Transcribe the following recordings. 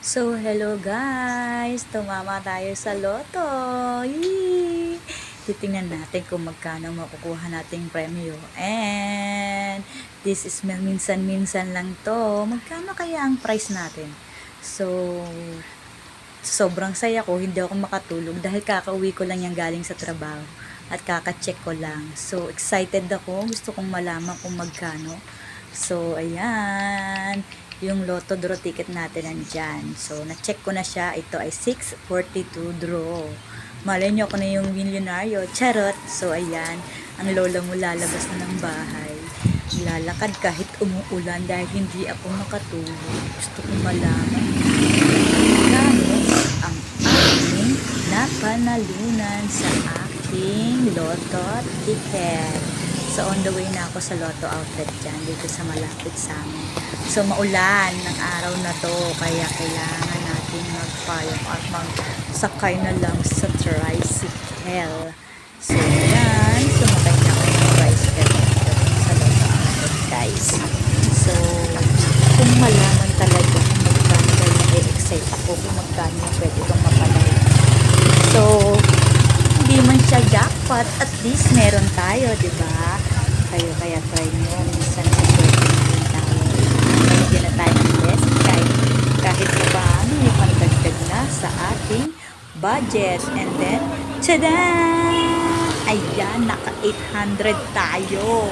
So, hello guys! Tumama tayo sa loto! Yee! Titingnan natin kung magkano makukuha nating premyo. And, this is minsan-minsan lang to. Magkano kaya ang price natin? So, sobrang saya ko. Hindi ako makatulog dahil kakauwi ko lang yung galing sa trabaho. At kaka-check ko lang. So, excited ako. Gusto kong malaman kung magkano. So, ayan. Yung Lotto draw ticket natin nandyan. So, na-check ko na siya. Ito ay 642 draw. Malay nyo ako na yung milyonaryo. Charot! So, ayan. Ang lola mo lalabas na ng bahay. Lalakad kahit umuulan dahil hindi ako makatulog. Gusto kong malaman kano ang aking napanalunan sa aking Lotto ticket. So, on the way na ako sa Lotto outlet dyan, dito sa malapit sa amin. So, maulan ng araw na to, kaya kailangan natin mag-follow at magsakay na lang sa tricycle. So, yan. Sumakay na ako ng tricycle sa Lotto outlet, guys. So, kung malaman talaga kung magkano dahil na-excite ako kung magkano yung pwede kong mapanayin. So, hindi man siya jackpot, at least meron tayo, di ba? Kaya try nyo, minsan sa swerte din tayo. Hindi na tayo ng best, kahit pa paano, may pandagdag na sa ating budget. And then, tada! Ayan, naka 800 tayo.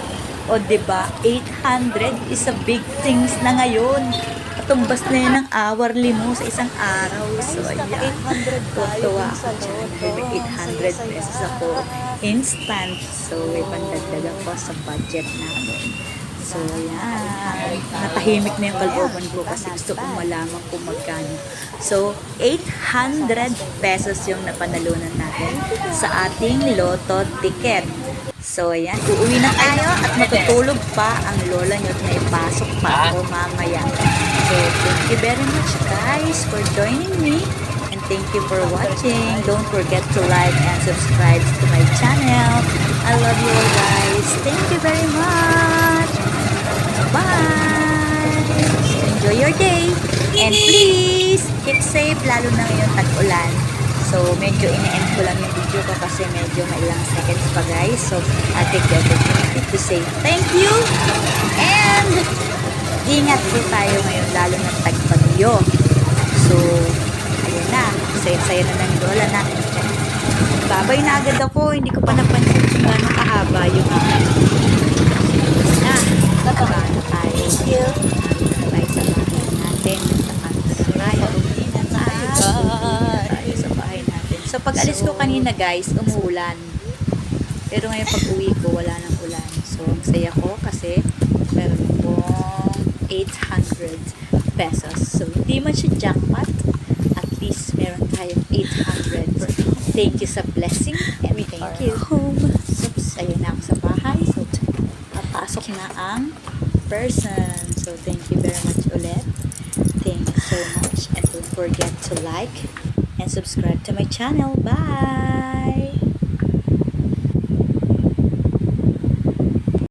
O di ba 800 is a big things na ngayon. Katumbas na yun ng hourly mo sa isang araw. So, ayan. Tuwa ako dyan. May 800 pesos ako. Instant. So, may pandagdag ako sa budget namin. So, ayan. Natahimik na yung kalooban ko kasi gusto kong malaman kung magkano. So, 800 pesos yung napanalunan natin sa ating Lotto ticket. So, ayan. Uuwi na tayo at matutulog pa ang lola nyo at may pasok pa ako mamaya. So, thank you very much guys for joining me. And thank you for watching. Don't forget to like and subscribe to my channel. I love you all guys. Thank you very much. Bye! So, enjoy your day. And please, keep safe lalo na ngayong tag-ulan. So, medyo ina-end ko lang yung video ko kasi medyo may ilang seconds pa guys. So, I'll take the opportunity to say thank you. And, ingat po tayo ngayon lalo ng tag-bagyo. So, ayun na. Saya-saya na ng lola natin. Babay na agad ako. Hindi ko pa napansin kung gano'ng kahaba yung bababa na tayo. Thank you. Bye sa bahay natin. So, pag alis ko kanina guys, umuulan. Pero ngayon pag uwi ko, wala nang ulan. So, ang saya ko kasi meron pong 800 pesos. So, hindi man siya jackpot. At least meron tayong 800. Thank you sa blessing. And thank you. So, saya na ako sa bahay. So, papasok na ang person. So, thank you very much ulit. Thank you so much. And don't forget to like and subscribe to my channel. Bye!